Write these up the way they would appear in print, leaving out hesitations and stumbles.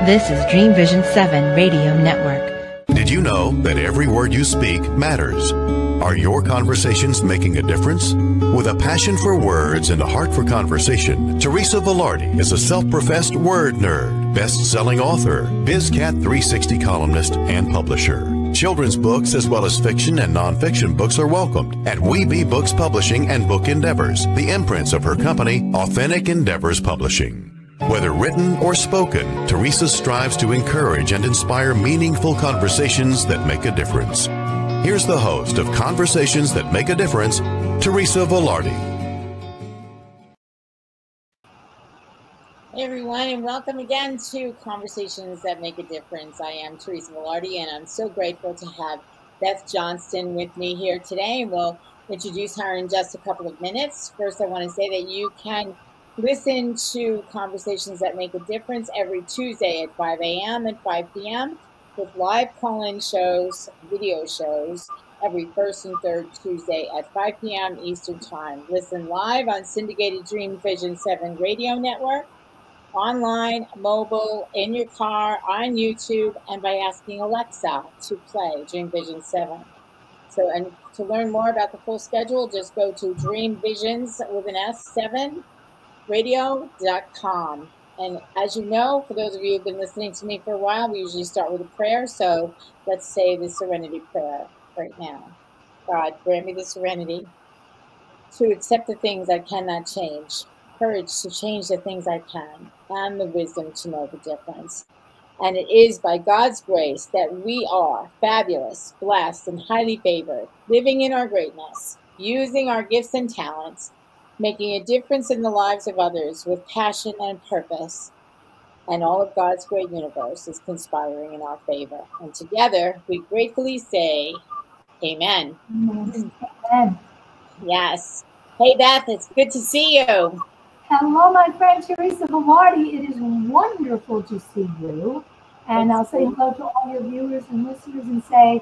This is Dream Vision 7 Radio Network. Did you know that every word you speak matters? Are your conversations making a difference? With a passion for words and a heart for conversation, Teresa Velardi is a self-professed word nerd, best-selling author, BizCat 360 columnist, and publisher. Children's books as well as fiction and nonfiction books are welcomed at We Be Books Publishing and Book Endeavors, the imprints of her company, Authentic Endeavors Publishing. Whether written or spoken, Teresa strives to encourage and inspire meaningful conversations that make a difference. Here's the host of Conversations That Make a Difference, Teresa Velardi. Hey everyone, and welcome again to Conversations That Make a Difference. I am Teresa Velardi, and I'm so grateful to have Beth Johnston with me here today. We'll introduce her in just a couple of minutes. First, I want to say that you can listen to Conversations That Make a Difference every Tuesday at 5 a.m. and 5 p.m. with live call-in shows, video shows, every first and third Tuesday at 5 p.m. Eastern Time. Listen live on syndicated Dream Vision 7 Radio Network, online, mobile, in your car, on YouTube, and by asking Alexa to play Dream Vision 7. So, and to learn more about the full schedule, just go to dreamvisions with an S 7 radio.com. And as you know, for those of you who've been listening to me for a while, we usually start with a prayer. So let's say the serenity prayer right now. God, grant me the serenity to accept the things I cannot change, courage to change the things I can, and the wisdom to know the difference. And it is by God's grace that we are fabulous, blessed, and highly favored, living in our greatness, using our gifts and talents, making a difference in the lives of others with passion and purpose. And all of God's great universe is conspiring in our favor. And together, we gratefully say, Amen. Amen. Yes. Hey, Beth, it's good to see you. Hello, my friend Teresa Velardi. It is wonderful to see you. And I'll say hello to all your viewers and listeners and say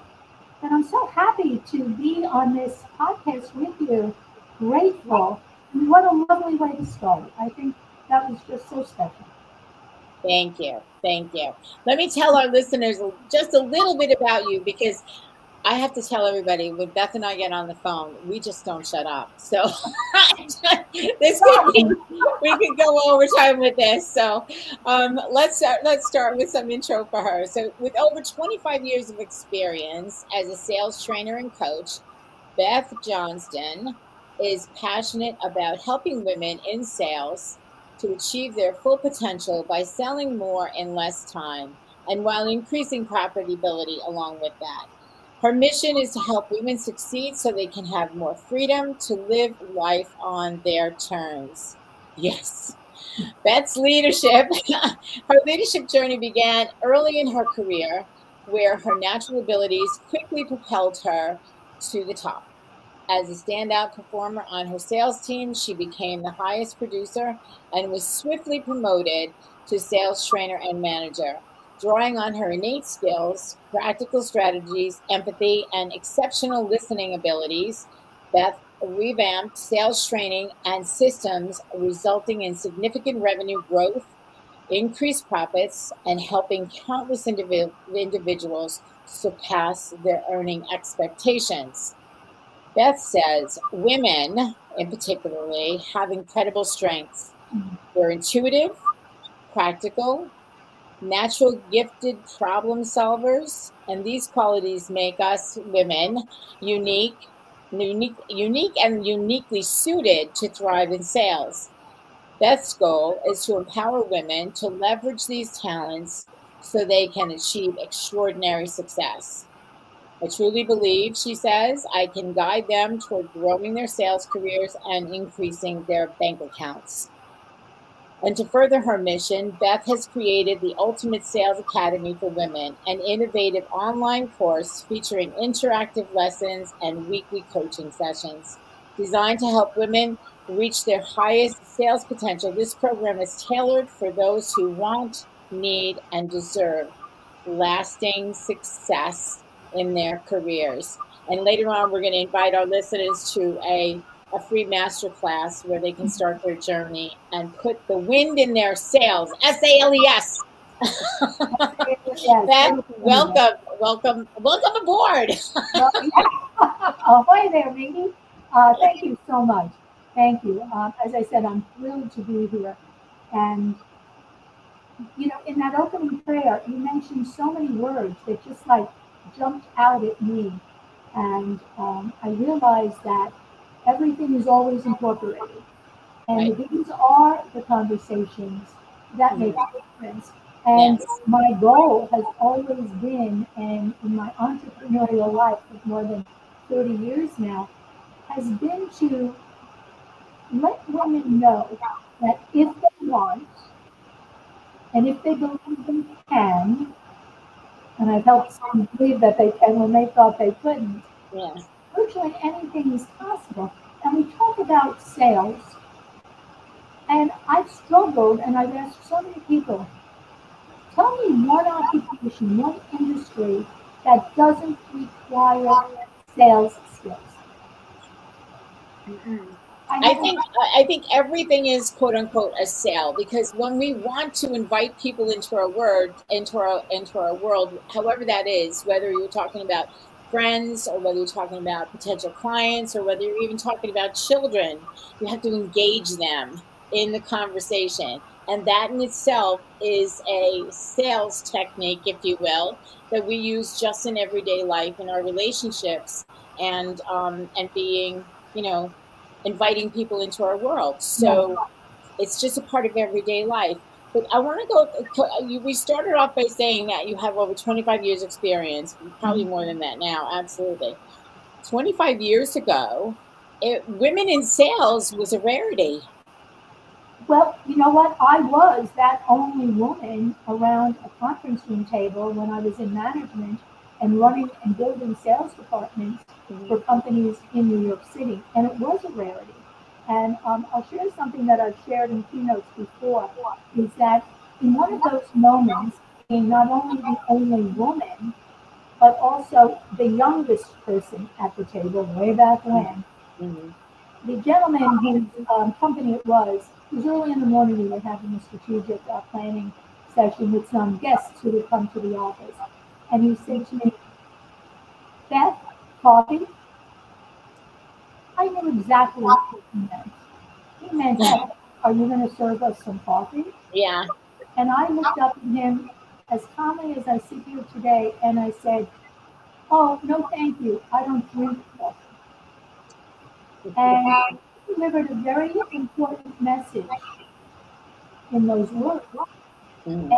that I'm so happy to be on this podcast with you. Grateful. What a lovely way to start. I think that was just so special. Thank you. Thank you. Let me tell our listeners just a little bit about you, because I have to tell everybody, when Beth and I get on the phone, we just don't shut up. So this could be, we could go overtime with this. So let's start with some intro for her. So with over 25 years of experience as a sales trainer and coach, Beth Johnston is passionate about helping women in sales to achieve their full potential by selling more in less time, and while increasing profitability along with that. Her mission is to help women succeed so they can have more freedom to live life on their terms. Yes. Beth's leadership, her leadership journey began early in her career, where her natural abilities quickly propelled her to the top. As a standout performer on her sales team, she became the highest producer and was swiftly promoted to sales trainer and manager. Drawing on her innate skills, practical strategies, empathy, and exceptional listening abilities, Beth revamped sales training and systems, resulting in significant revenue growth, increased profits, and helping countless individuals surpass their earning expectations. Beth says women, in particularly, have incredible strengths. They're intuitive, practical, natural gifted problem solvers, and these qualities make us women unique and uniquely suited to thrive in sales. Beth's goal is to empower women to leverage these talents so they can achieve extraordinary success. I truly believe, she says, I can guide them toward growing their sales careers and increasing their bank accounts. And to further her mission, Beth has created the Ultimate Sales Academy for Women, an innovative online course featuring interactive lessons and weekly coaching sessions. Designed to help women reach their highest sales potential, this program is tailored for those who want, need, and deserve lasting success in their careers. And later on, we're going to invite our listeners to a free masterclass where they can start their journey and put the wind in their sails, S-A-L-E-S, Yes, Beth, welcome aboard. Well, yeah. Ahoy there, Mindy. Thank you so much. Thank you. As I said, I'm thrilled to be here. And, you know, in that opening prayer, you mentioned so many words that just like jumped out at me. And I realized that everything is always incorporated. And Right. these are the conversations that make a difference. And Yes. my goal has always been, and in my entrepreneurial life of more than 30 years now, has been to let women know that if they want, and if they believe they can, and I've helped some believe that they can when they thought they couldn't, Yeah. virtually anything is possible. And we talk about sales, and I've struggled, and I've asked so many people, tell me one occupation, one industry that doesn't require sales skills. I think everything is quote unquote a sale, because when we want to invite people into our world, however that is, whether you're talking about friends or whether you're talking about potential clients or whether you're even talking about children, you have to engage them in the conversation. And that in itself is a sales technique, if you will, that we use just in everyday life in our relationships and being, you know, inviting people into our world. So it's just a part of everyday life. But I want to go, we started off by saying that you have over 25 years experience, probably more than that now, absolutely. 25 years ago, women in sales was a rarity. Well, you know what? I was that only woman around a conference room table when I was in management and running and building sales departments for companies in New York City. And it was a rarity. And I'll share something that I've shared in keynotes before, is that in one of those moments, being not only the only woman, but also the youngest person at the table way back when, the gentleman whose company it was early in the morning. We were having a strategic planning session with some guests who would come to the office. And he said to me, Beth, coffee? I knew exactly what he meant. He meant, Beth, are you going to serve us some coffee? Yeah. And I looked up at him as calmly as I sit here today, and I said, oh, no, thank you. I don't drink coffee. And he delivered a very important message in those words. And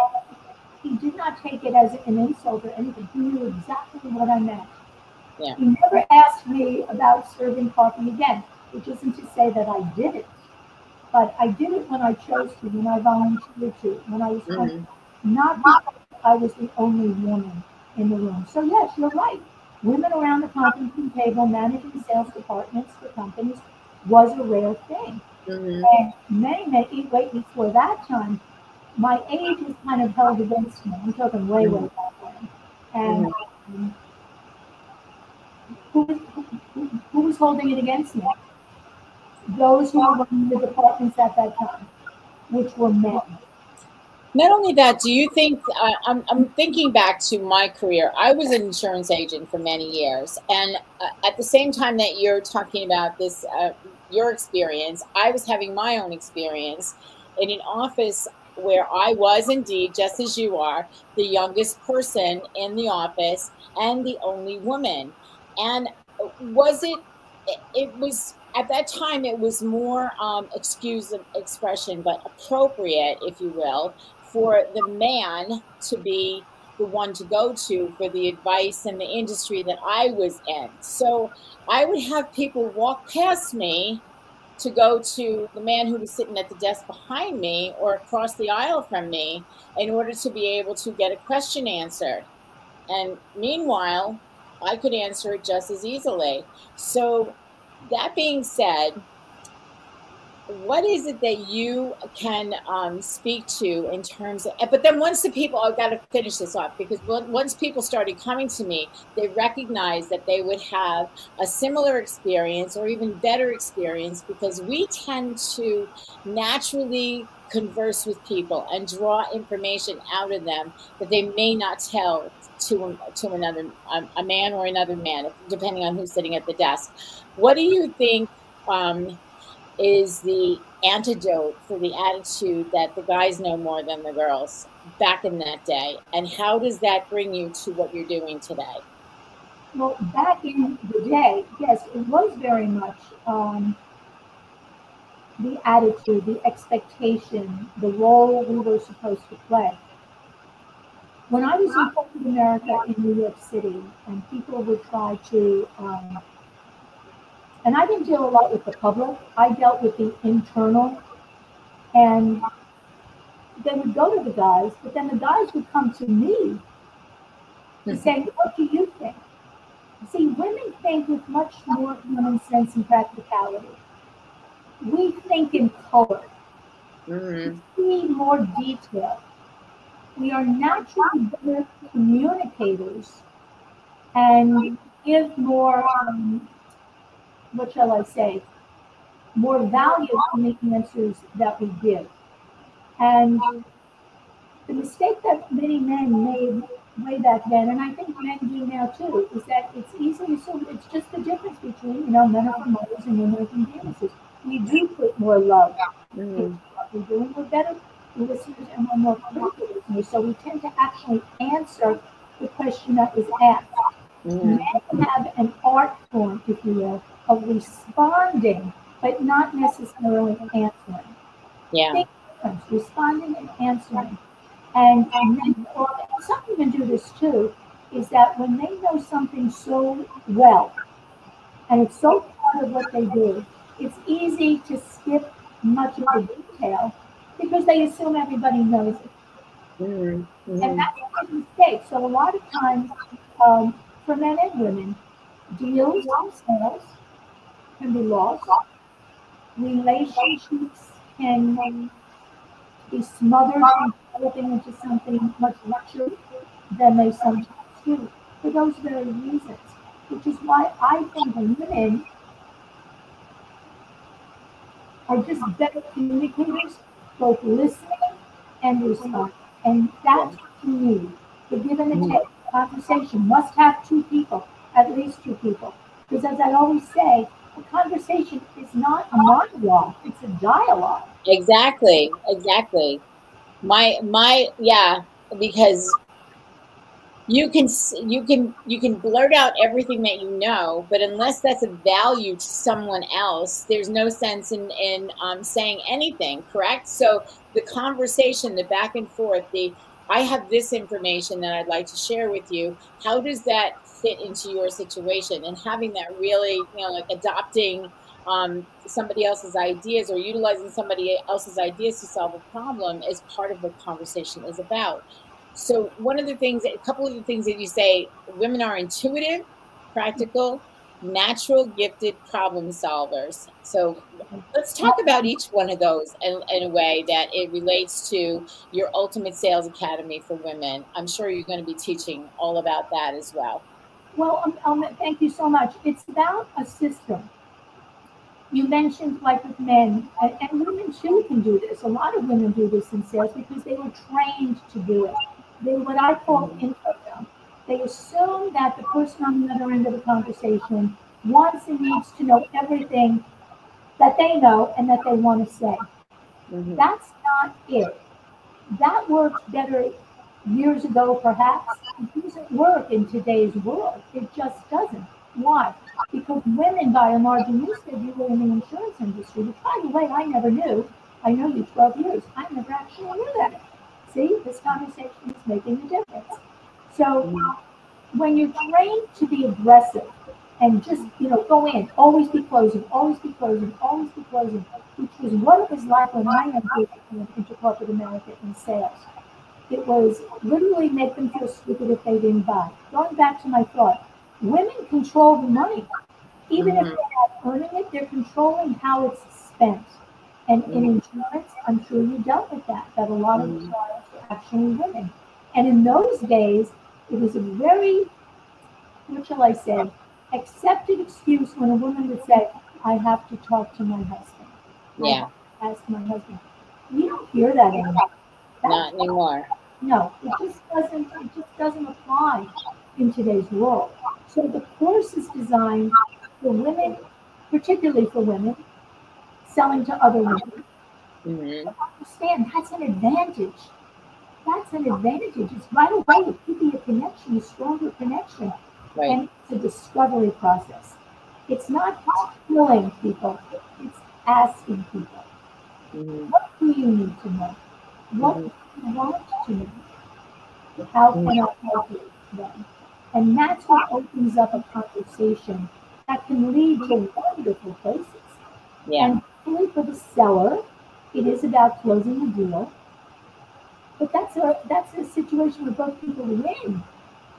he did not take it as an insult or anything. He knew exactly what I meant. Yeah. He never asked me about serving coffee again, which isn't to say that I did it. But I did it when I chose to, when I volunteered to, when I was comfortable, not because I was the only woman in the room. So yes, you're right. Women around the conference room table managing sales departments for companies was a rare thing. And many, way before that time, my age was kind of held against me. I'm talking way back when. And who was holding it against me? Those who were running the departments at that time, which were men. Not only that, do you think, I'm thinking back to my career. I was an insurance agent for many years. And at the same time that you're talking about this, your experience, I was having my own experience in an office where I was indeed, just as you are, the youngest person in the office and the only woman. And it was, at that time, it was more, excuse the expression, but appropriate, if you will, for the man to be the one to go to for the advice in the industry that I was in. So I would have people walk past me to go to the man who was sitting at the desk behind me or across the aisle from me in order to be able to get a question answered. And meanwhile, I could answer it just as easily. So that being said, what is it that you can speak to in terms of, but then once the people, I've got to finish this off, because once people started coming to me, they recognized that they would have a similar experience or even better experience, because we tend to naturally converse with people and draw information out of them that they may not tell to another, a man or another man, depending on who's sitting at the desk. What do you think is the antidote for the attitude that the guys know more than the girls back in that day? And how does that bring you to what you're doing today? Well, back in the day, yes, it was very much the attitude, the expectation, the role we were supposed to play. When I was in corporate America in New York City, and people would try to, and I didn't deal a lot with the public, I dealt with the internal, and they would go to the guys, but then the guys would come to me to say, what do you think? See, women think with much more common sense and practicality. We think in color. We see more detail. We are naturally better communicators and give more, what shall I say, more value in the answers that we give. And the mistake that many men made way back then, and I think men do now too, is that it's easy to assume it's just the difference between, men are from Mars and women are from Venuses. We do put more love into what we do, and we're better listeners and we're more critical listeners. So we tend to actually answer the question that was asked. Men have an art form, if you will, of responding, but not necessarily answering. Yeah. Responding and answering. And men, some women do this too, is that when they know something so well, and it's so part of what they do, it's easy to skip much of the detail because they assume everybody knows it. And that's a big mistake. So a lot of times, for men and women, deals and sales can be lost. Relationships can be smothered and developing into something much richer than they sometimes do, for those very reasons. Which is why I think women are just better communicators, both listening and responding. And that's what you need. The give and the take. Conversation must have two people, at least two people. Because as I always say, a conversation is not a monologue, it's a dialogue. Exactly. Yeah, because you can blurt out everything that you know, but unless that's of value to someone else, there's no sense in saying anything, correct? So the conversation, the back and forth, I have this information that I'd like to share with you. How does that fit into your situation? And having that really, like adopting somebody else's ideas or utilizing somebody else's ideas to solve a problem is part of what conversation is about. So a couple of the things that you say, women are intuitive, practical, natural, gifted problem solvers. So let's talk about each one of those in a way that it relates to your Ultimate Sales Academy for women. I'm sure you're going to be teaching all about that as well. Well, thank you so much. It's about a system. You mentioned like with men, and women too can do this. A lot of women do this in sales because they were trained to do it. They're what I call infodump. They assume that the person on the other end of the conversation wants and needs to know everything that they know and that they want to say. That's not it. That worked better years ago, perhaps. It doesn't work in today's world. It just doesn't. Why? Because women, by and large, and you said you were in the insurance industry, which, by the way, I never knew. I know you 12 years. I never actually knew that. See, this conversation is making a difference. So when you're trained to be aggressive and just, go in, always be closing, which was what it was like when I entered into corporate America in sales. It was literally make them feel stupid if they didn't buy. Going back to my thought, women control the money. Even if they're not earning it, they're controlling how it's spent. And in insurance, I'm sure you dealt with that a lot of the clients were actually women. And in those days, it was a very, what shall I say, accepted excuse when a woman would say, I have to talk to my husband. Yeah. I have to ask my husband. You don't hear that anymore. Not anymore. No, it just doesn't apply in today's world. So the course is designed for women, particularly for women, selling to other women. Understand, that's an advantage. That's an advantage. It's right away. It could be a connection, a stronger connection. Right. And it's a discovery process. It's not telling people, it's asking people. What do you need to know? What do you want to know? How can I help you then? And that's what opens up a conversation that can lead to wonderful places. Yeah. And really for the seller, it is about closing the deal. But that's a situation where both people win.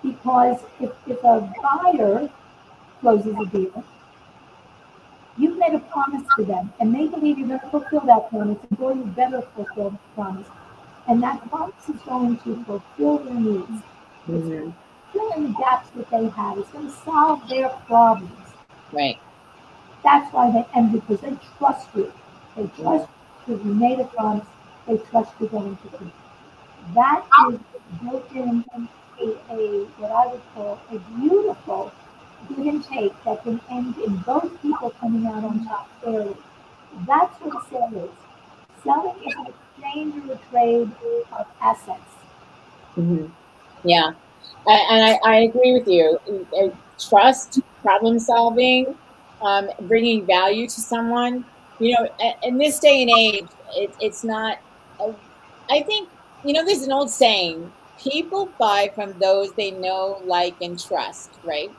Because if a buyer closes a deal, you've made a promise to them, and they believe you're going to fulfill that promise, and boy, you better fulfill the promise. And that promise is going to fulfill their needs. It's fill in the gaps that they have. It's going to solve their problems. Right. That's why because they trust you. They trust you. You made a promise. They trust you're going to keep. That is built in what I would call a beautiful give and take that can end in both people coming out on top fairly. That's what a sale is. Selling is an exchange or a trade of assets. Yeah, I agree with you. Trust, problem solving, bringing value to someone. You know, in this day and age, it's not. I think there's an old saying: people buy from those they know, like, and trust. Right?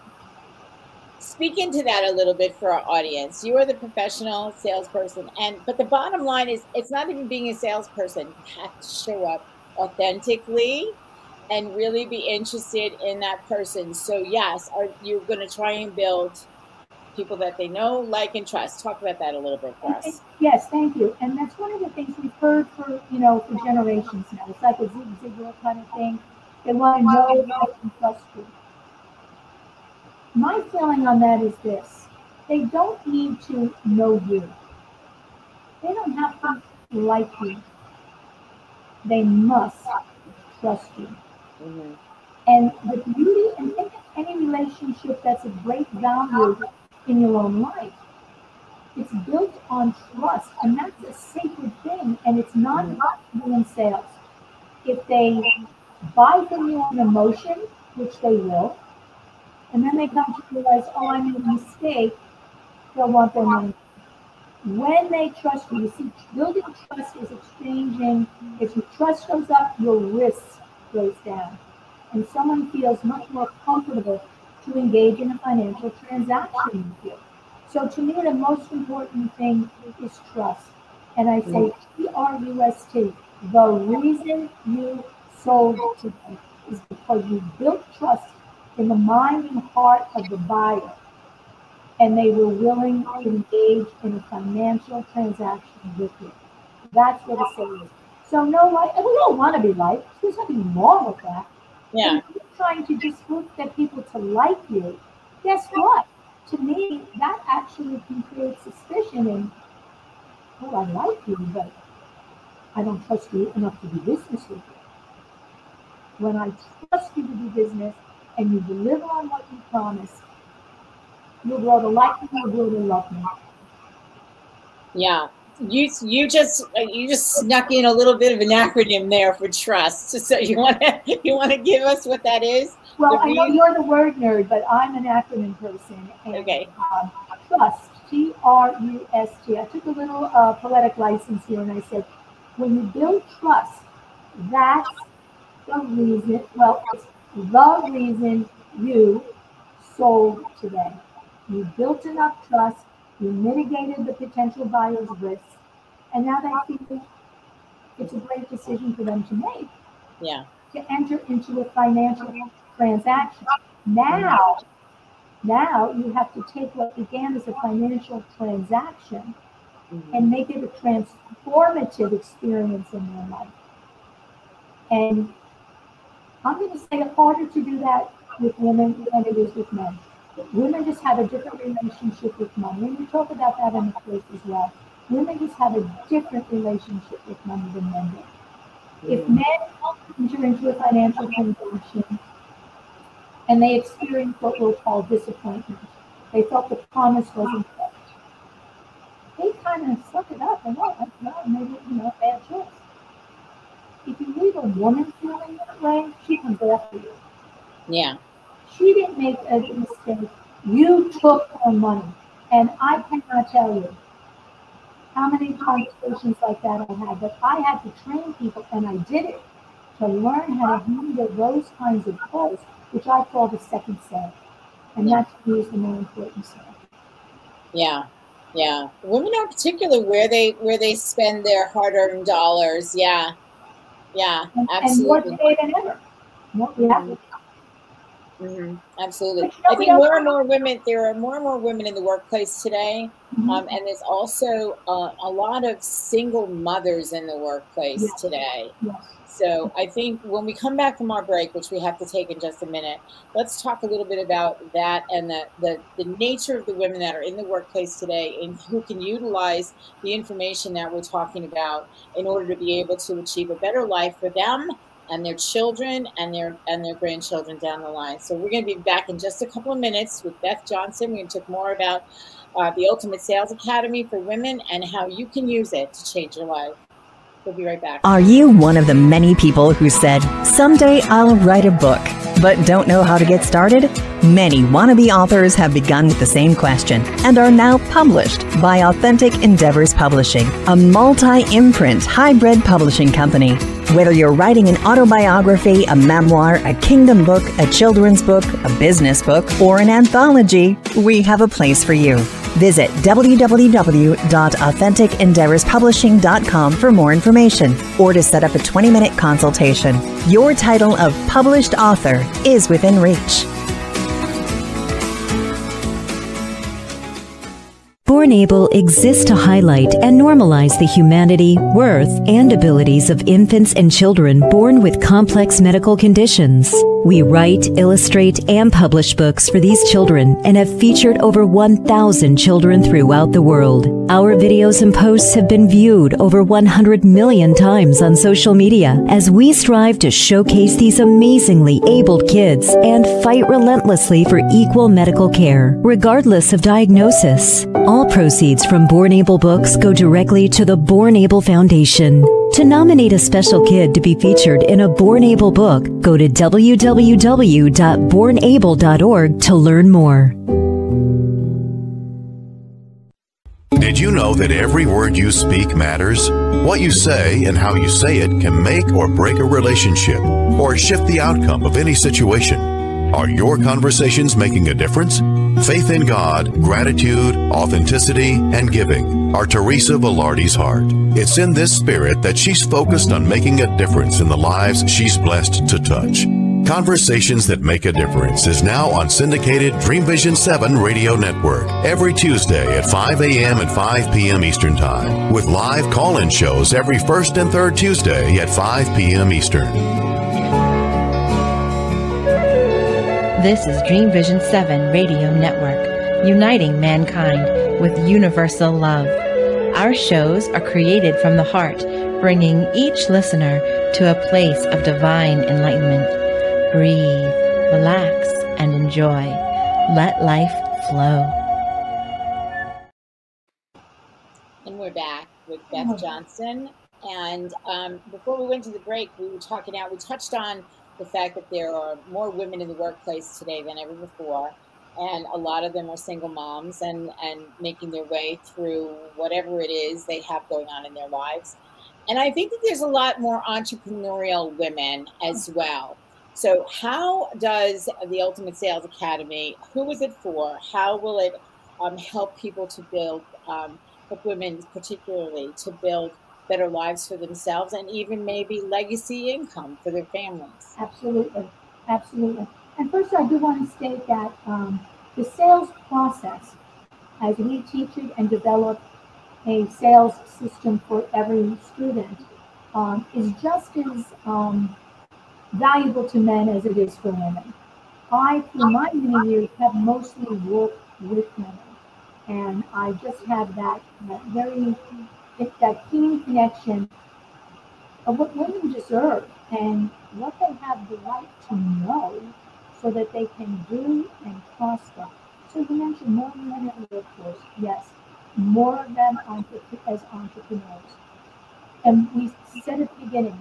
Speak into that a little bit for our audience. You are the professional salesperson, but the bottom line is, it's not even being a salesperson. You have to show up authentically and really be interested in that person. So yes, are you going to try and build people that they know, like, and trust? Talk about that a little bit for us. Yes, thank you. And that's one of the things we've heard for generations now. It's like a Zig Ziglar kind of thing. They want to know, like, and trust you. My feeling on that is this: they don't need to know you. They don't have to like you. They must trust you. And the beauty, and think of any relationship that's of great value in your own life. It's built on trust, and that's a sacred thing, and it's not in sales. If they buy from you on emotion, which they will, and then they come to realize, oh, I made a mistake, they'll want their money. When they trust you, see, building trust is exchanging. If your trust goes up, your risk goes down. And someone feels much more comfortable to engage in a financial transaction with you. So to me, the most important thing is trust. And I say TRUST. The reason you sold to them is because you built trust in the mind and heart of the buyer, and they were willing to engage in a financial transaction with you. That's what a sale is. So no, and we all want to be liked. There's nothing wrong with that. Yeah. If you're trying to just get people to like you, guess what? To me, that actually can create suspicion and, oh, I like you, but I don't trust you enough to do business with you. When I trust you to do business and you deliver on what you promise, you'll grow to like me, you'll grow to love me. Yeah. You just snuck in a little bit of an acronym there for trust. So you want to give us what that is? Well, I know you're the word nerd, but I'm an acronym person. And, okay. Trust, TRUST. I took a little poetic license here, and I said, when you build trust, that's the reason. Well, it's the reason you sold today. You built enough trust. You mitigated the potential buyer's risk, and now they feel it's a great decision for them to make. Yeah. To enter into a financial transaction. Now you have to take what began as a financial transaction and make it a transformative experience in their life. And I'm going to say it's harder to do that with women than it is with men. Women just have a different relationship with money, and we talk about that in the course as well. Women just have a different relationship with money than men do. If men enter into a financial transaction and they experience what we'll call disappointment, they felt the promise wasn't kept, they kind of suck it up and, oh, maybe, bad choice. If you leave a woman feeling that way, she comes after you. Yeah. She didn't make a mistake. You took her money. And I cannot tell you how many conversations like that I had. But I had to train people, and I did it, to learn how to handle those kinds of calls, which I call the second sale. And that to me is the more important sale. Yeah. Yeah. Women are particular where they spend their hard-earned dollars. Yeah. Yeah, absolutely. And more today than ever. Absolutely. I think more and more women, there are more and more women in the workplace today. And there's also a lot of single mothers in the workplace today. Yes. So I think when we come back from our break, which we have to take in just a minute, let's talk a little bit about that and the nature of the women that are in the workplace today and who can utilize the information that we're talking about in order to be able to achieve a better life for them and their children and their grandchildren down the line. So we're going to be back in just a couple of minutes with Beth Johnston. We're going to talk more about the Ultimate Sales Academy for women and how you can use it to change your life. We'll be right back. Are you one of the many people who said, someday I'll write a book, but don't know how to get started? Many wannabe authors have begun with the same question and are now published by Authentic Endeavors Publishing, a multi-imprint hybrid publishing company. Whether you're writing an autobiography, a memoir, a kingdom book, a children's book, a business book, or an anthology, we have a place for you. Visit www.AuthenticEndeavorsPublishing.com for more information or to set up a 20-minute consultation. Your title of published author is within reach. Born Able exists to highlight and normalize the humanity, worth, and abilities of infants and children born with complex medical conditions. We write, illustrate, and publish books for these children and have featured over 1,000 children throughout the world. Our videos and posts have been viewed over 100 million times on social media as we strive to showcase these amazingly abled kids and fight relentlessly for equal medical care, regardless of diagnosis. All proceeds from Born Able books go directly to the Born Able Foundation. To nominate a special kid to be featured in a Born Able book, go to www.bornable.org to learn more. Did you know that every word you speak matters? What you say and how you say it can make or break a relationship or shift the outcome of any situation. Are your conversations making a difference? Faith in God, gratitude, authenticity, and giving are Teresa Velardi's heart. It's in this spirit that she's focused on making a difference in the lives she's blessed to touch. Conversations That Make a Difference is now on syndicated Dream Vision 7 radio network every Tuesday at 5 a.m. and 5 p.m. Eastern Time, with live call-in shows every first and third Tuesday at 5 p.m. Eastern. This is Dream Vision 7 Radio Network, uniting mankind with universal love. Our shows are created from the heart, bringing each listener to a place of divine enlightenment. Breathe, relax, and enjoy. Let life flow. And we're back with Beth Johnston. And before we went to the break, we touched on the fact that there are more women in the workplace today than ever before. And a lot of them are single moms and making their way through whatever it is they have going on in their lives. And I think that there's a lot more entrepreneurial women as well. So how does the Ultimate Sales Academy, who is it for? How will it help people to build, help women particularly to build better lives for themselves and even maybe legacy income for their families? Absolutely. Absolutely. And first, I do want to state that the sales process, as we teach it and develop a sales system for every student is just as valuable to men as it is for women. I, through my many years, have mostly worked with women, and I just have that keen connection of what women deserve and what they have the right to know so that they can do and prosper. So you mentioned more women in the workforce. Yes, more of them as entrepreneurs. And we said at the beginning,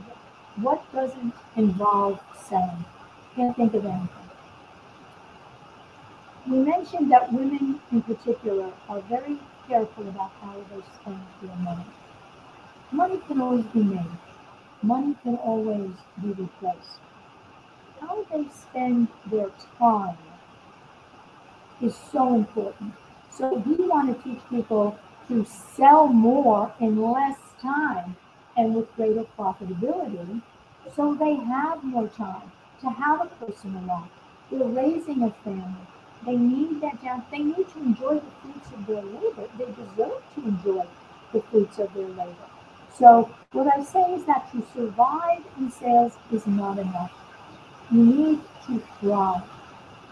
what doesn't involve selling? Can't think of anything. We mentioned that women in particular are very careful about how they spend their money. Money can always be made. Money can always be replaced. How they spend their time is so important. So we want to teach people to sell more in less time and with greater profitability, so they have more time to have a personal life. They're raising a family. They need that down. They need to enjoy the fruits of their labor. They deserve to enjoy the fruits of their labor. So what I say is that to survive in sales is not enough. You need to thrive,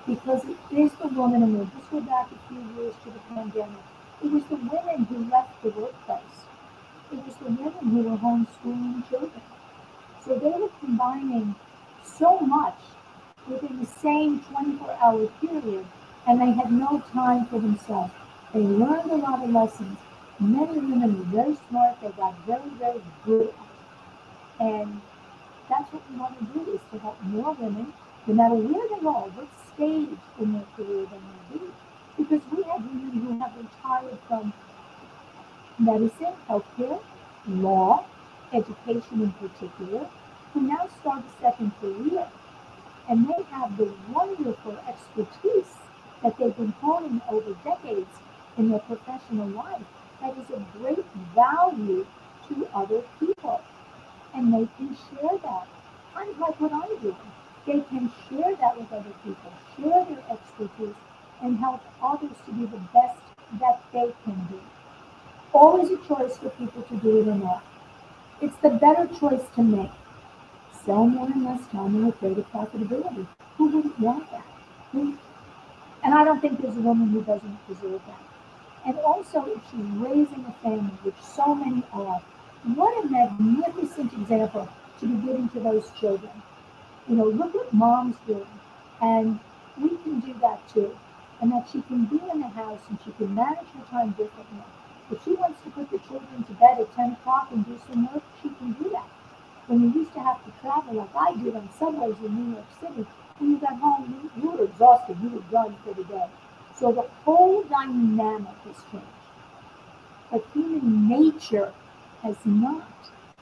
because it is the woman, and we'll just go back a few years to the pandemic. It was the women who left the workplace. It was the women who were homeschooling children. So they were combining so much within the same 24-hour period, and they had no time for themselves. They learned a lot of lessons. Many women were very smart. They got very, very good at it. And that's what we want to do, is to help more women, no matter where they are, what stage in their career they may be. Because we have women who have retired from medicine, healthcare, law, education in particular, who now start a second career. And they have the wonderful expertise that they've been honing over decades in their professional life that is of great value to other people. And they can share that. Kind of like what I'm doing. They can share that with other people, share their expertise, and help others to be the best that they can be. Always a choice for people to do it or not. It's the better choice to make. Sell more in less time and with greater profitability. Who wouldn't want that? And I don't think there's a woman who doesn't deserve that. And also, if she's raising a family, which so many are, what a magnificent example to be giving to those children. You know, look what mom's doing. And we can do that too. And that she can be in the house and she can manage her time differently. If she wants to put the children to bed at 10 o'clock and do some work, she can do that. When you used to have to travel like I did on subways in New York City, when you got home, you were exhausted, you were done for the day. So the whole dynamic has changed. But human nature has not.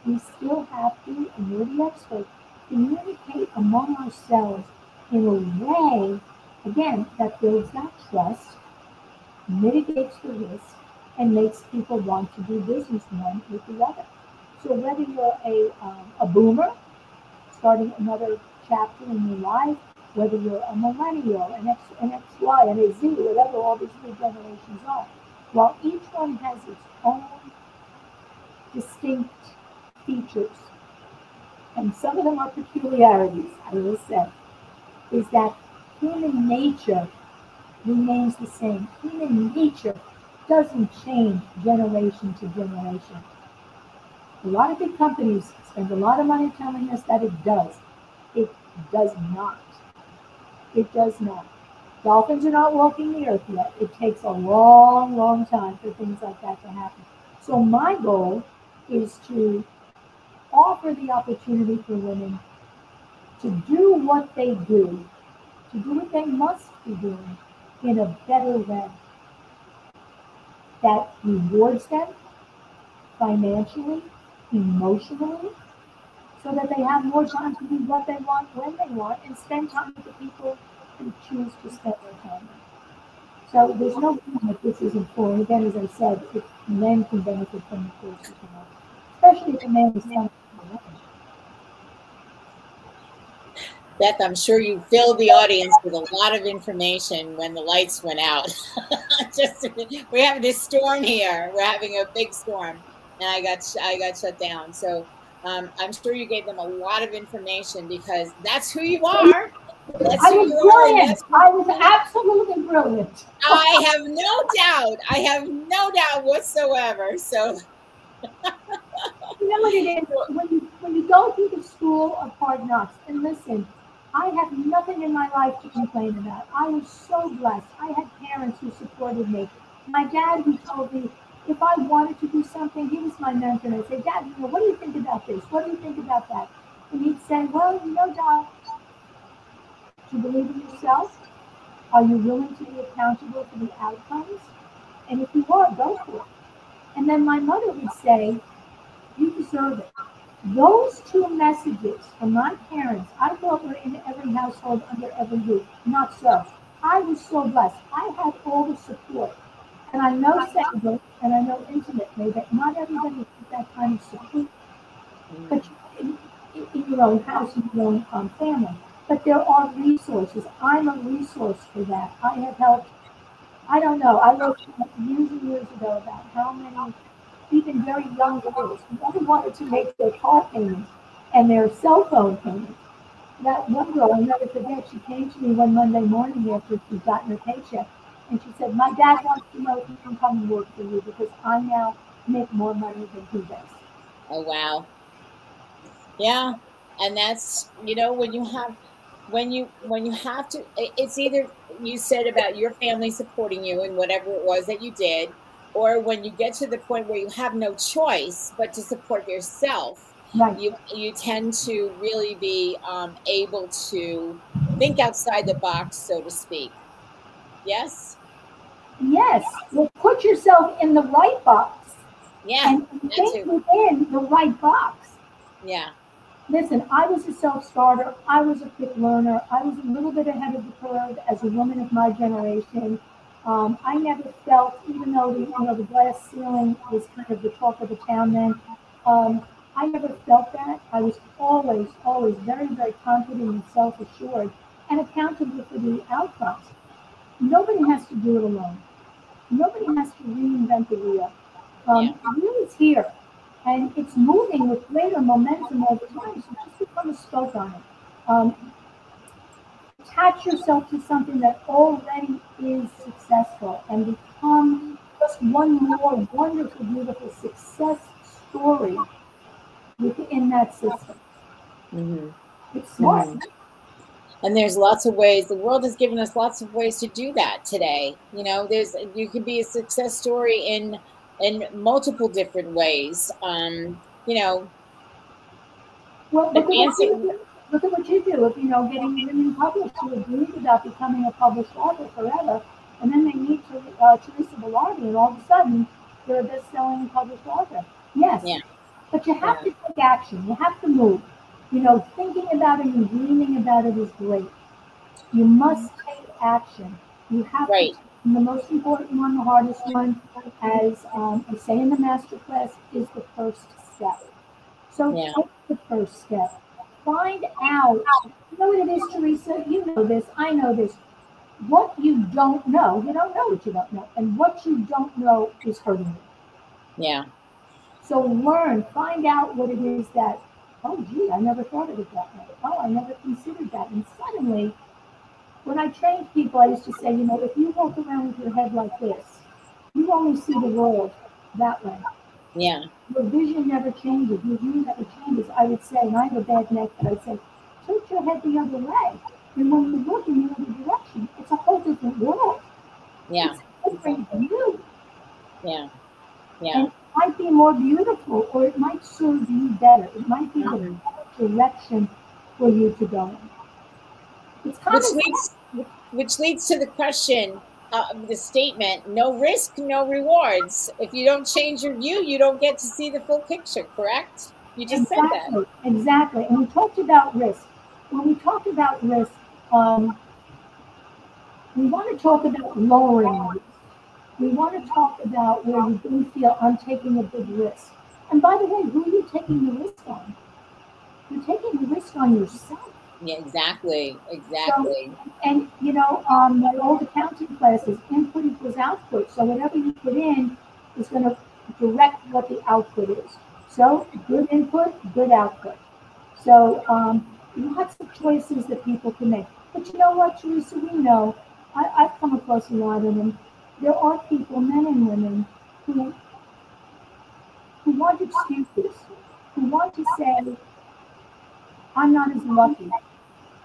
We still have to, and you're the expert, communicate among ourselves in a way, again, that builds that trust, mitigates the risk, and makes people want to do business one with the other. So whether you're a boomer, starting another chapter in your life, whether you're a millennial, an XY, and a Z, whatever all these new generations are, while each one has its own distinct features, and some of them are peculiarities, I will say, is that human nature remains the same. Human nature doesn't change generation to generation. A lot of big companies spend a lot of money telling us that it does. It does not. It does not. Dolphins are not walking the earth yet. It takes a long, long time for things like that to happen. So my goal is to offer the opportunity for women to do what they do, to do what they must be doing in a better way that rewards them financially, emotionally, so that they have more time to do what they want when they want and spend time with the people who choose to spend their time with. So there's no reason that this isn't for. And again, as I said, if men can benefit from the course as well, especially if a man is young. Beth, I'm sure you filled the audience with a lot of information when the lights went out. We're having this storm here. We're having a big storm, and I got shut down. So I'm sure you gave them a lot of information because that's who you are. That's I was brilliant. I was absolutely brilliant. I have no doubt. I have no doubt whatsoever. So. You know what it is? When you go through the school of hard knocks, and listen, I have nothing in my life to complain about. I was so blessed. I had parents who supported me. My dad, who told me if I wanted to do something, he was my mentor. And I'd say, Dad, what do you think about this? What do you think about that? And he'd say, well, Dad, do you believe in yourself? Are you willing to be accountable for the outcomes? And if you are, go for it. And then my mother would say, you deserve it. Those two messages from my parents, I thought were in every household under every roof. Not so. I was so blessed. I had all the support. And I know sadly, and I know intimately, that not everybody has that kind of support. But in your own house, in your own family. But there are resources. I'm a resource for that. I have helped. I don't know. I wrote years and years ago about how many, even very young girls, who only wanted to make their car payment and their cell phone payment. That one girl, I'll never forget, she came to me one Monday morning after she'd gotten her paycheck, and she said, my dad wants to know if he can come and work for you because I now make more money than he does. Oh, wow. Yeah. And that's, when you have to, it's either you said about your family supporting you in whatever it was that you did, or when you get to the point where you have no choice but to support yourself, right. you tend to really be able to think outside the box, so to speak. Yes? Yes. Well, put yourself in the right box. Yeah. And think within the right box. Yeah. Listen, I was a self-starter. I was a quick learner. I was a little bit ahead of the curve as a woman of my generation. I never felt, even though the glass ceiling was kind of the talk of the town then, I never felt that. I was always very, very confident and self-assured and accountable for the outcomes. Nobody has to do it alone. Nobody has to reinvent the wheel. The wheel is here. And it's moving with greater momentum over time, so just become a spoke on it. Attach yourself to something that already is successful and become just one more wonderful, beautiful success story within that system. Mm-hmm. It's smart. Mm-hmm. And there's lots of ways. The world has given us lots of ways to do that today. You can be a success story in multiple different ways. Well, look at what you do. If getting women published who agreed about becoming a published author forever, and then they meet Teresa Velardi, and all of a sudden they're a best-selling published author. Yes, but you have to take action. You have to move. Thinking about it and dreaming about it is great. You must take action. You have to. And the most important one, the hardest one, as I say in the masterclass, is the first step. So take the first step. Find out. You know what it is, Teresa? You know this. I know this. What you don't know, you don't know what you don't know. And what you don't know is hurting you. Yeah. So learn. Find out what it is that, oh, gee, I never thought of it that way. Oh, I never considered that. And suddenly, when I trained people, I used to say, if you walk around with your head like this, you only see the world that way. Yeah. Your vision never changes. Your view never changes. I would say, and I have a bad neck, but I'd say, tilt your head the other way. And when you look in the other direction, it's a whole different world. Yeah. It's a different view. Yeah. Yeah. And it might be more beautiful, or it might serve you better. It might be the better direction for you to go in. It's kind which leads to the question, the statement, no risk, no rewards. If you don't change your view, you don't get to see the full picture, correct? You just said that. Exactly. And we talked about risk. When we talk about risk, we want to talk about lowering risk. We want to talk about where you do feel I'm taking a big risk. And by the way, who are you taking the risk on? You're taking the risk on yourself. Yeah, exactly. Exactly. So, and my old accounting classes, input equals output. So whatever you put in is going to direct what the output is. So good input, good output. So lots of choices that people can make. But you know what, Teresa, we know, I've come across a lot of them. There are people, men and women, who want excuses, who want to say, I'm not as lucky.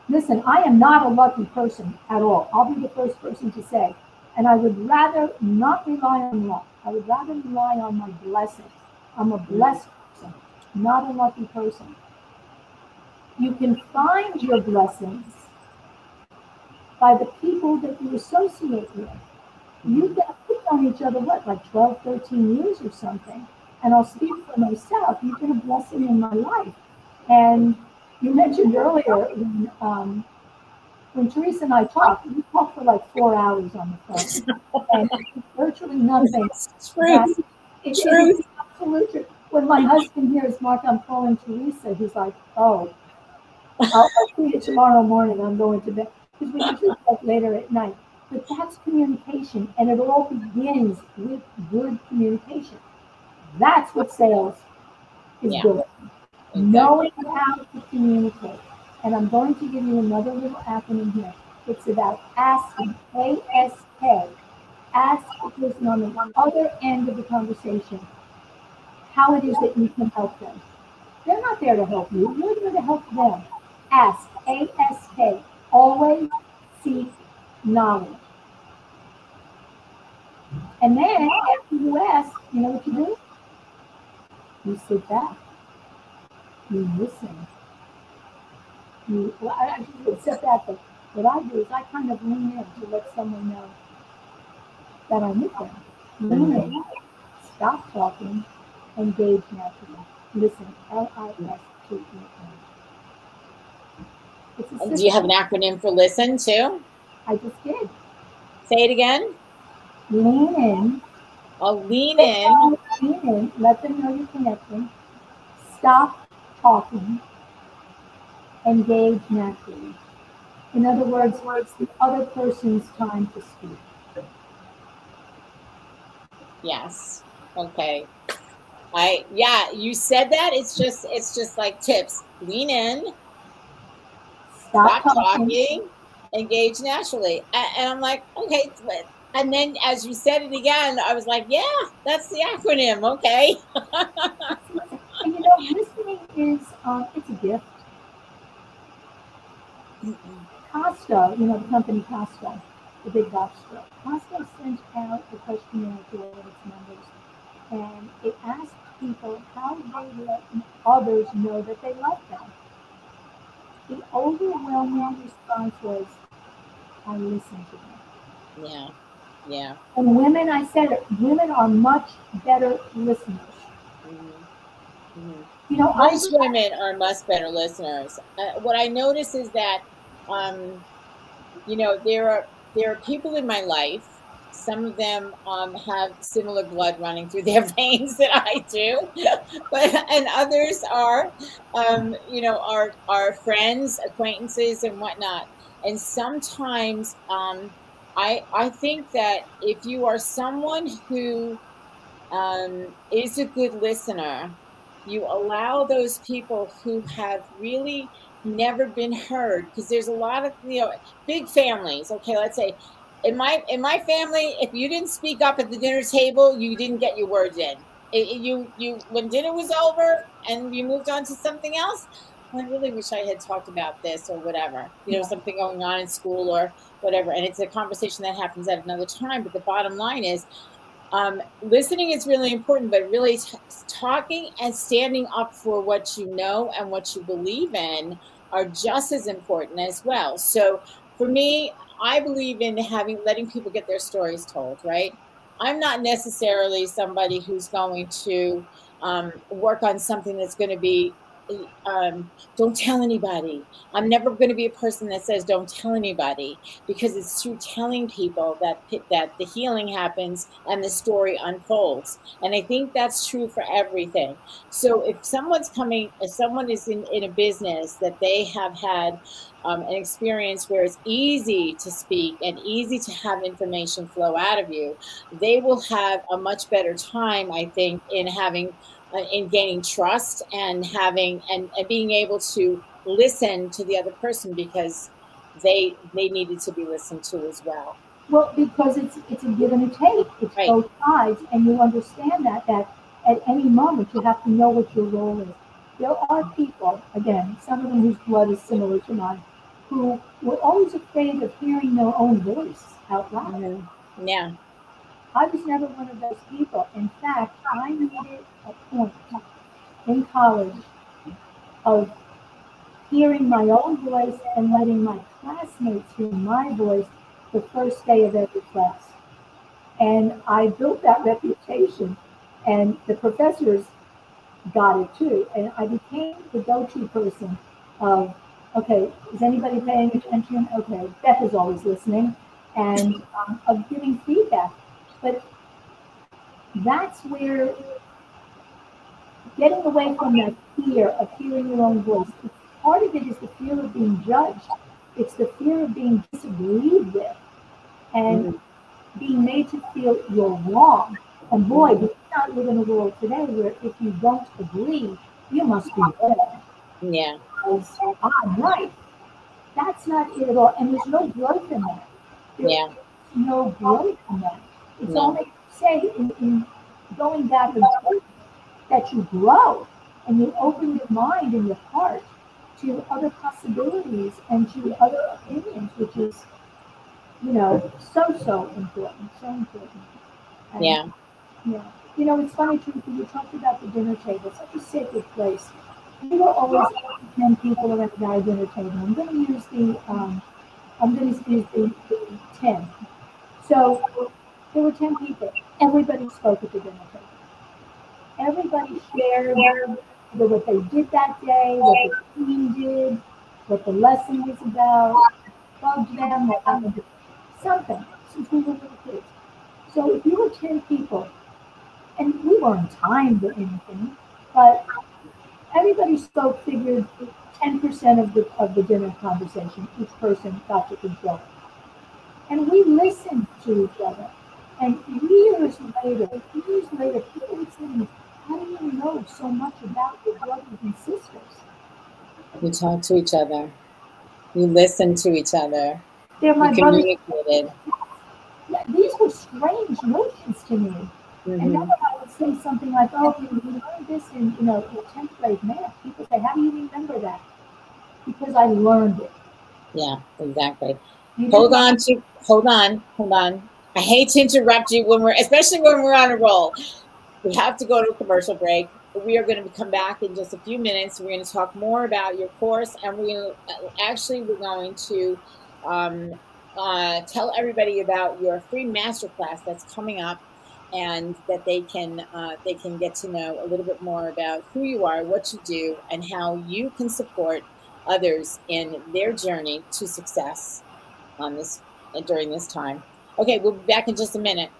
Listen, I am not a lucky person at all. I'll be the first person to say. And I would rather not rely on luck. I would rather rely on my blessings. I'm a blessed person, not a lucky person. You can find your blessings by the people that you associate with. You've known each other, what, like 12, 13 years or something. And I'll speak for myself. You've been a blessing in my life. And you mentioned earlier when Teresa and I talked, we talked for like 4 hours on the phone. And virtually nothing. It's true. It's absolute truth. When my husband hears, Mark, I'm calling Teresa, he's like, oh, I'll see you tomorrow morning. I'm going to bed. Because we usually talk later at night. But that's communication. And it all begins with good communication. That's what sales is doing. Exactly. Knowing how to communicate. And I'm going to give you another little acronym here. It's about asking, A-S-K. Ask the person on the other end of the conversation how it is that you can help them. They're not there to help you. You're there to help them. Ask, A-S-K. Always seek knowledge. And then after you ask, you know what you do? You sit back. You listen. I should sit back, but what I do is I kind of lean in to let someone know that I'm with them. Lean in, stop talking, engage naturally. Listen, L-I-S-T-E-N. Do you have an acronym for listen too? I just did. Say it again. Lean in. Oh, lean in. Lean in. Let them know you're connecting. Stop talking. Engage naturally. In other words, it's the other person's time to speak. Yes. Okay. You said that. It's just like tips. Lean in. Stop talking. Engage naturally. And I'm like, okay. And then as you said it again, I was like, yeah, that's the acronym. Okay. And listening is, it's a gift. Costa, the company Costa, the big box store. Costa sent out a questionnaire to all of its members, and it asked people how they let others know that they love them. The overwhelming response was, I listen to them. Yeah, yeah. And women, I said it, women are much better listeners. Mm-hmm. Mm-hmm. Most women are much better listeners. What I notice is that, there are people in my life. Some of them have similar blood running through their veins that I do, and others are, are friends, acquaintances, and whatnot. And sometimes I think that if you are someone who is a good listener, you allow those people who have really never been heard, because there's a lot of big families. Okay, let's say in my family, if you didn't speak up at the dinner table, you didn't get your words in. You when dinner was over and you moved on to something else, well, I really wish I had talked about this or whatever, something going on in school or whatever, and it's a conversation that happens at another time. But the bottom line is, listening is really important, but really talking and standing up for what you know and what you believe in are just as important as well. So for me, I believe in letting people get their stories told, right? I'm not necessarily somebody who's going to work on something that's going to be don't tell anybody. I'm never going to be a person that says don't tell anybody, because it's through telling people that the healing happens and the story unfolds. And I think that's true for everything. So if someone is in a business that they have had an experience where it's easy to speak and easy to have information flow out of you, they will have a much better time, I think, in gaining trust and having and being able to listen to the other person, because they needed to be listened to as well. Well, because it's a give and a take. It's right. Both sides, and you understand that at any moment you have to know what your role is. There are people, again, some of them whose blood is similar to mine, who were always afraid of hearing their own voice out loud. Mm-hmm. Yeah. I was never one of those people. In fact, I made it a point in college of hearing my own voice and letting my classmates hear my voice the first day of every class. And I built that reputation, and the professors got it too. And I became the go-to person of, okay, is anybody paying attention? Okay, Beth is always listening, and of giving feedback. But that's where getting away from that fear of hearing your own voice, part of it is the fear of being judged. It's the fear of being disagreed with and being made to feel you're wrong. And boy, we not live in a world today where if you don't agree, you must be bad. Yeah. Because I'm right. That's not it at all. And there's no growth in that. There's no growth in that. It's only say in going back and forth that you grow and you open your mind and your heart to other possibilities and to other opinions, which is, so important, so important. And, yeah. It's funny too, because you talked about the dinner table, such a sacred place. We were always 10 people around our dinner table. I'm going to use the 10. So there were 10 people. Everybody spoke at the dinner table. Everybody shared what they did that day, what the team did, what the lesson was about, bugged them, what happened, something, since we were little kids. So if you were 10 people, and we weren't timed or anything, but everybody figured 10% of the dinner conversation, each person got to control. And we listened to each other. And years later, people would say to me, how do you know so much about your brothers and sisters? You talk to each other. You listen to each other. They're my brothers. Communicated. These were strange notions to me. Mm-hmm. And now I would say something like, oh, you learned this in 10th grade math. People say, how do you remember that? Because I learned it. Yeah, exactly. Hold on. I hate to interrupt you especially when we're on a roll. We have to go to a commercial break. We are going to come back in just a few minutes. We're going to talk more about your course, and we're going to tell everybody about your free masterclass that's coming up, and that they can get to know a little bit more about who you are, what you do, and how you can support others in their journey to success during this time. Okay, we'll be back in just a minute.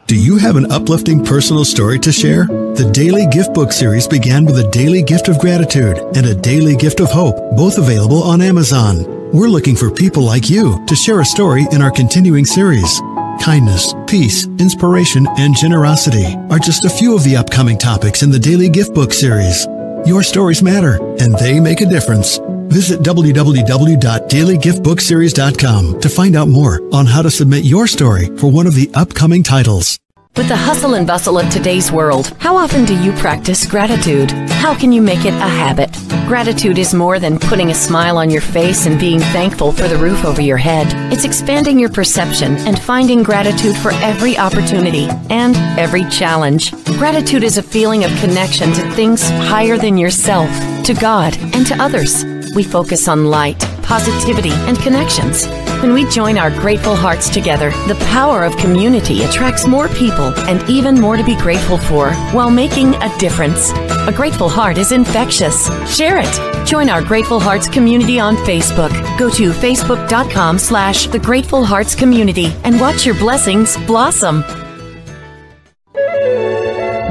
Do you have an uplifting personal story to share? The Daily Gift Book Series began with a daily gift of gratitude and a daily gift of hope, both available on Amazon. We're looking for people like you to share a story in our continuing series. Kindness, peace, inspiration, and generosity are just a few of the upcoming topics in the Daily Gift Book Series. Your stories matter, and they make a difference. Visit www.dailygiftbookseries.com to find out more on how to submit your story for one of the upcoming titles. With the hustle and bustle of today's world, how often do you practice gratitude? How can you make it a habit? Gratitude is more than putting a smile on your face and being thankful for the roof over your head. It's expanding your perception and finding gratitude for every opportunity and every challenge. Gratitude is a feeling of connection to things higher than yourself, to God, and to others. We focus on light, positivity, and connections. When we join our grateful hearts together, the power of community attracts more people and even more to be grateful for while making a difference. A grateful heart is infectious. Share it. Join our Grateful Hearts community on Facebook. Go to facebook.com/The Grateful Hearts Community and watch your blessings blossom.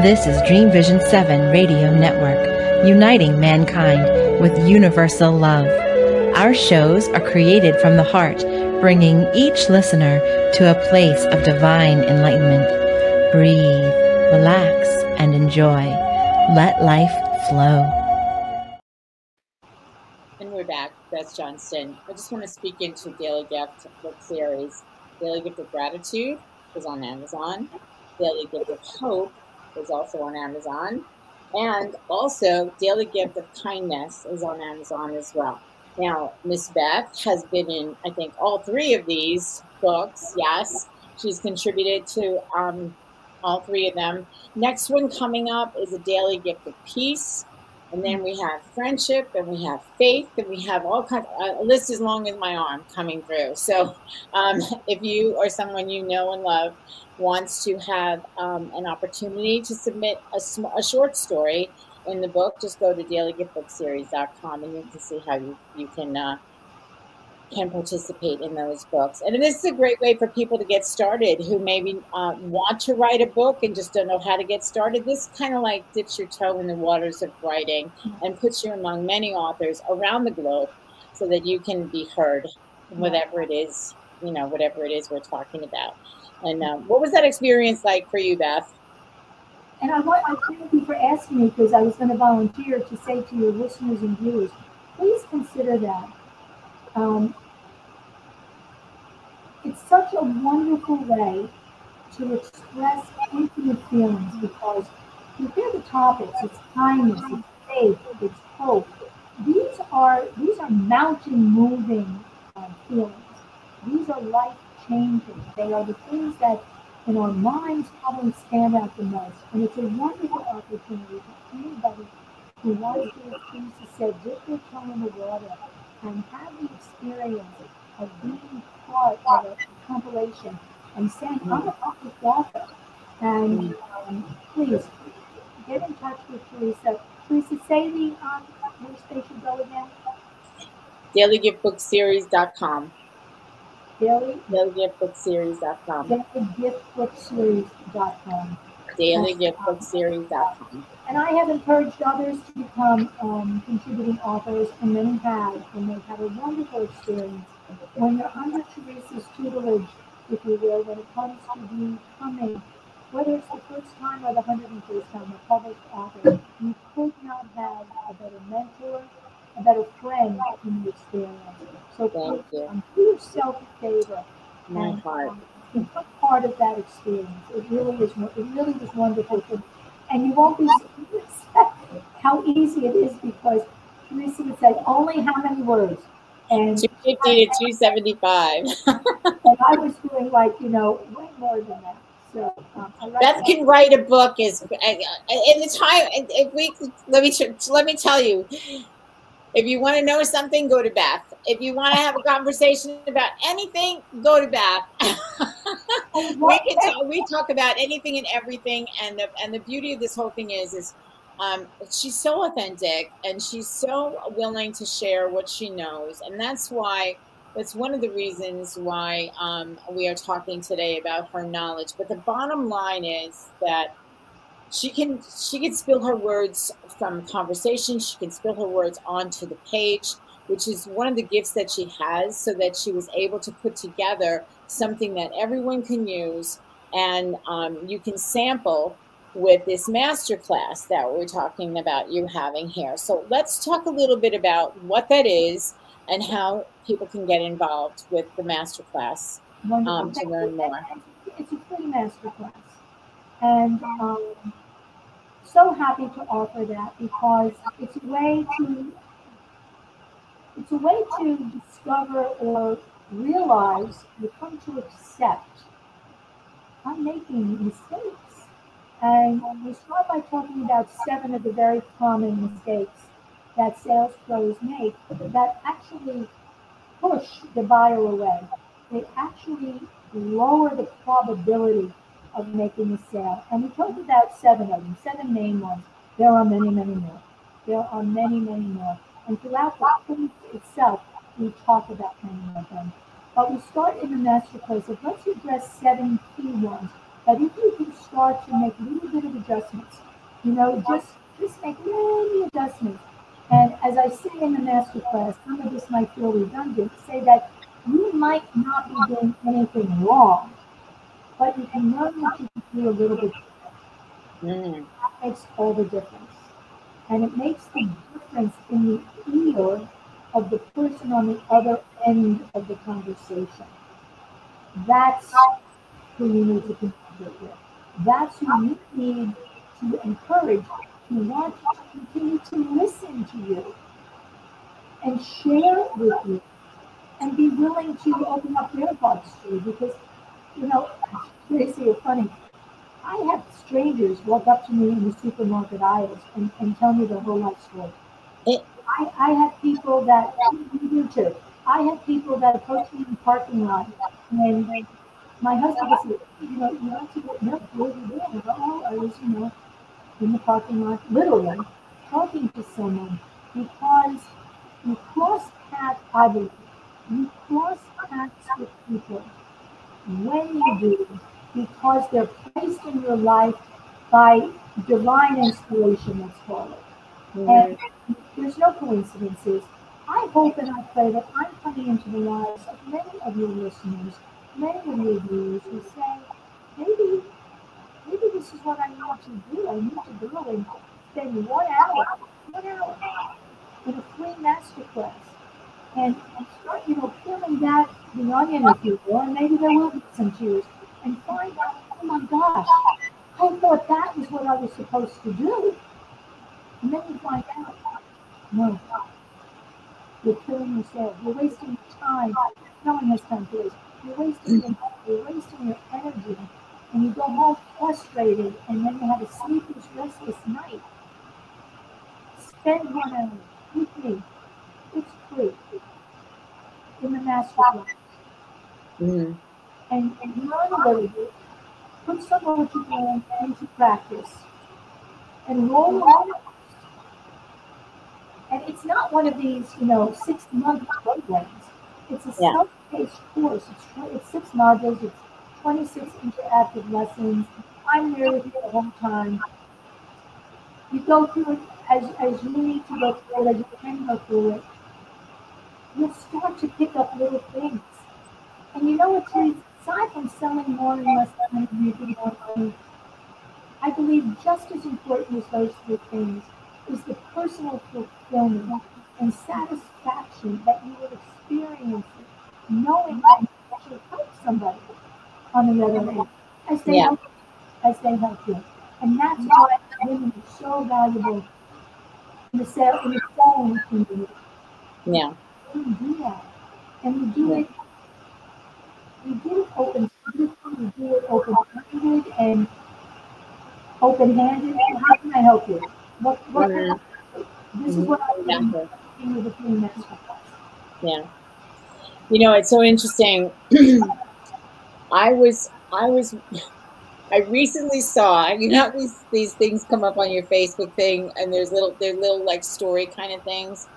This is Dream Vision 7 Radio Network, uniting mankind with universal love. Our shows are created from the heart, bringing each listener to a place of divine enlightenment. Breathe, relax, and enjoy. Let life flow. And we're back, Beth Johnston. I just want to speak into Daily Gift book series. Daily Gift of Gratitude is on Amazon. Daily Gift of Hope is also on Amazon. And also Daily Gift of Kindness is on Amazon as well. Now, Miss Beth has been in, I think, all three of these books. Yes, she's contributed to all three of them. Next one coming up is a Daily Gift of Peace. And then we have friendship, and we have faith, and we have all kinds of, a list as long as my arm coming through. So if you or someone you know and love wants to have an opportunity to submit a short story in the book, just go to dailygiftbookseries.com and you can see how you can participate in those books. And this is a great way for people to get started who maybe want to write a book and just don't know how to get started. This kind of like dips your toe in the waters of writing and puts you among many authors around the globe so that you can be heard, whatever it is, whatever it is we're talking about. And what was that experience like for you, Beth? And I thank you for asking me, because I was going to volunteer to say to your listeners and viewers, please consider that. It's such a wonderful way to express intimate feelings, because you hear the topics, it's kindness, it's faith, it's hope. These are mountain moving feelings. These are life changing. They are the things that in our minds probably stand out the most. And it's a wonderful opportunity for anybody who wants to, as Teresa said, dip their toe in the water and have the experience of being part of a compilation and saying, I'm a public author. And please get in touch with Teresa. Teresa, say the which they should go again. dailygiftbookseries.com. dailygiftbookseries.com. dailygiftbookseries.com. dailygiftbookseries.com. And I have encouraged others to become contributing authors, and many have, and they've had a wonderful experience. When you're under Teresa's tutelage, if you will, when it comes to becoming, whether it's the first time or the 101st time, a published author, you could not have a better mentor, a better friend in the experience. So please, do yourself a favor and become part of that experience. It really was wonderful. And you won't be surprised how easy it is, because Teresa would say, only how many words? And 250 to 275. And I was doing way more than that. So Beth can write a book in the time. Let me tell you. If you want to know something, go to Beth. If you want to have a conversation about anything, go to Beth. we talk about anything and everything, and the beauty of this whole thing is she's so authentic, and she's so willing to share what she knows, and that's one of the reasons why we are talking today about her knowledge. But the bottom line is that she can spill her words from conversation. She can spill her words onto the page, which is one of the gifts that she has, so that she was able to put together something that everyone can use, and you can sample with this masterclass that we're talking about you having here. So let's talk a little bit about what that is and how people can get involved with the masterclass to learn more. It's a free masterclass. And so happy to offer that, because it's a way to discover or realize, you come to accept, I'm making mistakes. And we start by talking about 7 of the very common mistakes that sales pros make that actually push the buyer away. They actually lower the probability of making a sale. And we talked about 7 of them, 7 main ones. There are many, many more. There are many, many more. And throughout the course itself, we talk about many of them. But we start in the masterclass of let's address 7 key ones. That if you can start to make a little bit of adjustments, just make little adjustments. And as I say in the masterclass, some of this might feel redundant, say that you might not be doing anything wrong, but you can learn what you can do a little bit different. That makes all the difference. And it makes the difference in the ear of the person on the other end of the conversation. That's who you need to communicate with. That's who you need to encourage to want to continue to listen to you and share with you and be willing to open up their hearts to you. Because, Tracy, you're funny. I have strangers walk up to me in the supermarket aisles and tell me their whole life story. I have people that you do too. I have people that approach me in the parking lot, and my husband will say, you want to get milk? Where are you doing? I go, oh, I was, in the parking lot, literally talking to someone, because you cross paths, I believe. You cross paths with people when you do, because they're placed in your life by divine inspiration, let's call it. And there's no coincidences. I hope and I pray that I'm coming into the lives of many of your listeners, many of your viewers who say, maybe this is what I need to do. I need to go and spend 1 hour in a free masterclass and start, peeling back the onion, if you will, and maybe there will be some tears, and find out, oh my gosh, I thought that was what I was supposed to do. And then you find out, no, you're killing yourself. You're wasting your time. No one has time to waste. You're wasting your money. You're wasting your energy. And you go home frustrated, and then you have a sleepless, restless night. Spend 1 hour with me. It's free. In the masterclass. And learn a little bit. Put some of what you learn into practice. And roll on. And it's not one of these, 6-month programs. It's a self-paced course. It's 6 modules. It's 26 interactive lessons. I'm there with you the whole time. You go through it as you need to go through it, as you can go through it. You'll start to pick up little things. And you know what, Teresa? Aside from selling more and less money, making more money, I believe just as important as those 3 things is the personal fulfillment and satisfaction that you will experience knowing that you actually help somebody on the other end as they help you. And that's why women are so valuable in the selling community. Yeah. You do that. And you do it open-handed, you do it open-minded and open-handed. How can I help you? What can I help you? This is what I'm doing with the free masterclass. Yeah. It's so interesting. I recently saw, these things come up on your Facebook thing, and they're little like story kind of things.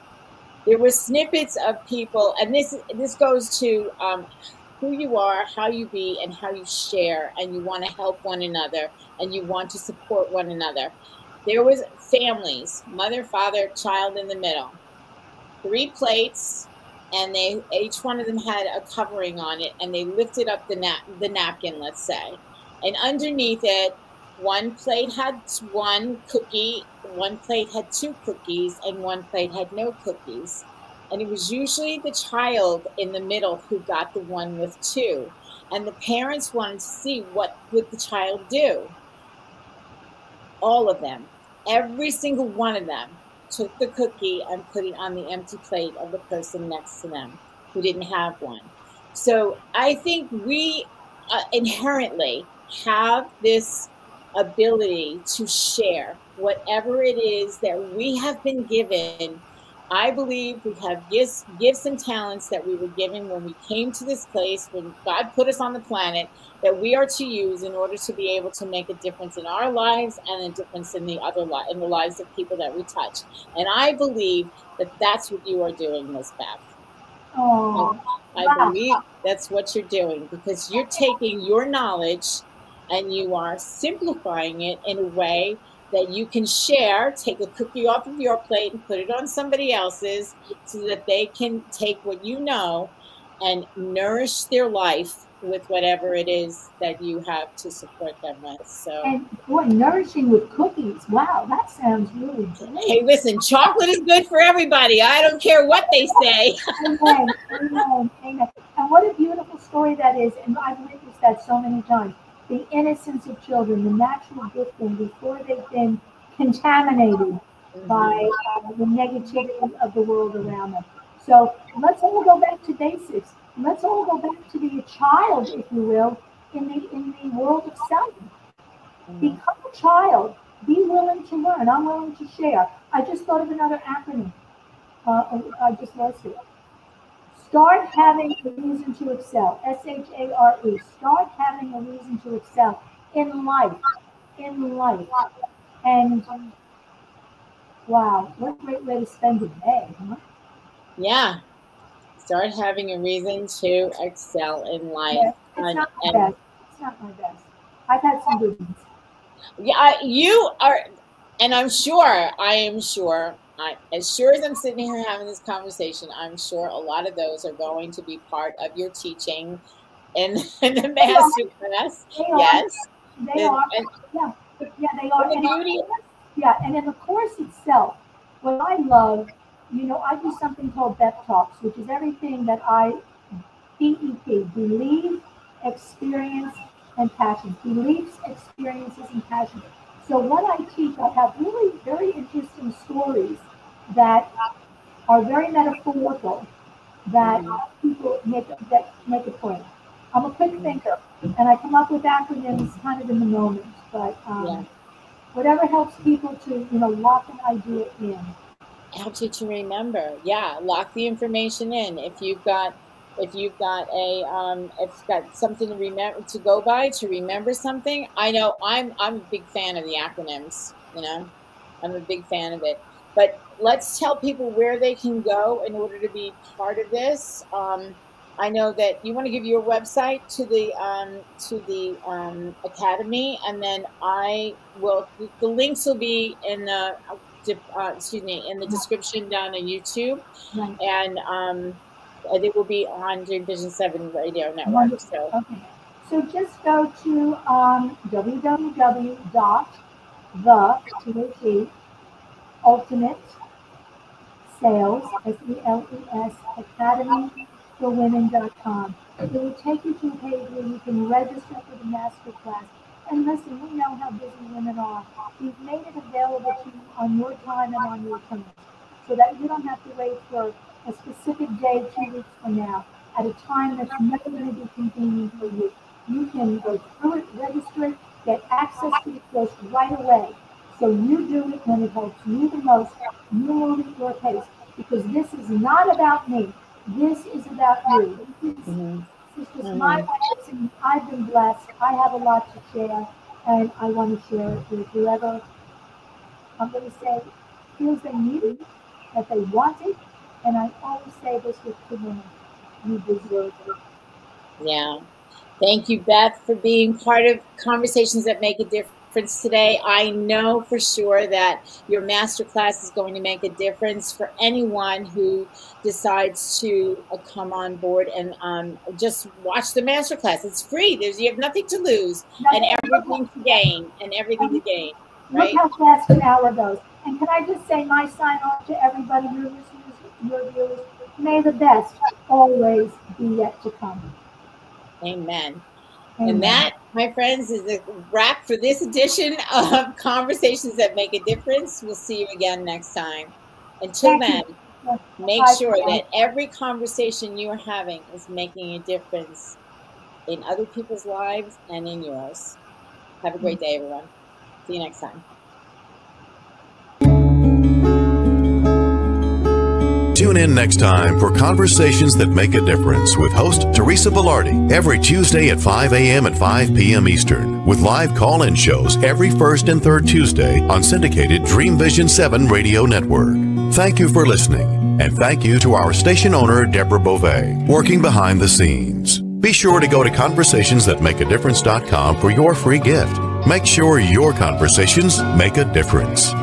There were snippets of people, and this goes to who you are, how you be, and how you share, and you want to help one another, and you want to support one another. There was families, mother, father, child in the middle, 3 plates, and each one of them had a covering on it, and they lifted up the napkin, let's say, and underneath it, one plate had 1 cookie, one plate had 2 cookies, and one plate had no cookies. And it was usually the child in the middle who got the one with 2. And the parents wanted to see what would the child do. All of them, every single one of them, took the cookie and put it on the empty plate of the person next to them who didn't have one. So I think we inherently have this ability to share whatever it is that we have been given I believe we have gifts and talents that we were given when we came to this place, when God put us on the planet, that we are to use in order to be able to make a difference in our lives and a difference in the lives of people that we touch. And I believe that that's what you are doing, Miss Beth. Oh, I believe that's what you're doing, because you're taking your knowledge and you are simplifying it in a way that you can share, take a cookie off of your plate and put it on somebody else's, so that they can take what you know and nourish their life with whatever it is that you have to support them with. So, and boy, nourishing with cookies. Wow, that sounds really good. Hey, listen, chocolate is good for everybody. I don't care what they say. Amen, amen, amen. And what a beautiful story that is. And I've witnessed that so many times. The innocence of children, the natural gifting before they've been contaminated by the negativity of the world around them. So let's all go back to basics. Let's all go back to be a child, if you will, in the world of self. Become a child. Be willing to learn. I'm willing to share. I just thought of another acronym. I just lost it. Start having a reason to excel. SHARE. Start having a reason to excel in life. In life. And wow, what a great way to spend a day, huh? Yeah. Start having a reason to excel in life. Yeah, it's not my best. It's not my best. I've had some good ones. Yeah, you are, and I am sure, as sure as I'm sitting here having this conversation, I'm sure a lot of those are going to be part of your teaching in the master class. Yes. They are. Yeah, they are. And in the course itself, what I love, I do something called Beth Talks, which is everything that BEP, believe, experience, and passion. Beliefs, experiences, and passion. So what I teach, I have really very interesting stories that are very metaphorical, that people make a point. I'm a quick thinker, and I come up with acronyms kind of in the moment, but whatever helps people to, lock an idea in. Helps you to remember. Yeah, lock the information in. If you've got something to remember, to go by, to remember something. I know I'm a big fan of the acronyms. I'm a big fan of it. But let's tell people where they can go in order to be part of this. I know that you want to give your website to the academy, and then I will. The links will be in the in the description down on YouTube, and it will be on Dream Vision 7 Radio Network. So just go to www.ultimate sales academyforwomen.com. It will take you to a page where you can register for the master class. And listen, we know how busy women are. We've made it available to you on your time and on your terms, so that you don't have to wait for a specific day 2 weeks from now at a time that's never going to be convenient for you. You can go through it, register it, get access to the course right away. So you do it when it helps you the most. You move at your pace, because this is not about me. This is about you. This is just my life, and I've been blessed. I have a lot to share, and I want to share it with whoever, I'm going to say, feels they need it, that they want it. And I always say this with women: you deserve it. Yeah. Thank you, Beth, for being part of Conversations That Make a Difference today. I know for sure that your masterclass is going to make a difference for anyone who decides to come on board and just watch the masterclass. It's free. You have nothing to lose and everything to gain. Right? Look how fast an hour goes. And can I just say my sign off to everybody, your listeners, your viewers: may the best always be yet to come. Amen. And that, my friends, is a wrap for this edition of Conversations That Make a Difference. We'll see you again next time. Until then, make sure that every conversation you are having is making a difference in other people's lives and in yours. Have a great day, everyone. See you next time. in next time for Conversations That Make a Difference with host Teresa Velardi every Tuesday at 5 a.m. and 5 p.m. Eastern, with live call-in shows every first and third Tuesday on syndicated Dream Vision 7 radio network. Thank you for listening, and thank you to our station owner, Deborah Beauvais, working behind the scenes. Be sure to go to conversationsthatmakeadifference.com for your free gift. Make sure your conversations make a difference.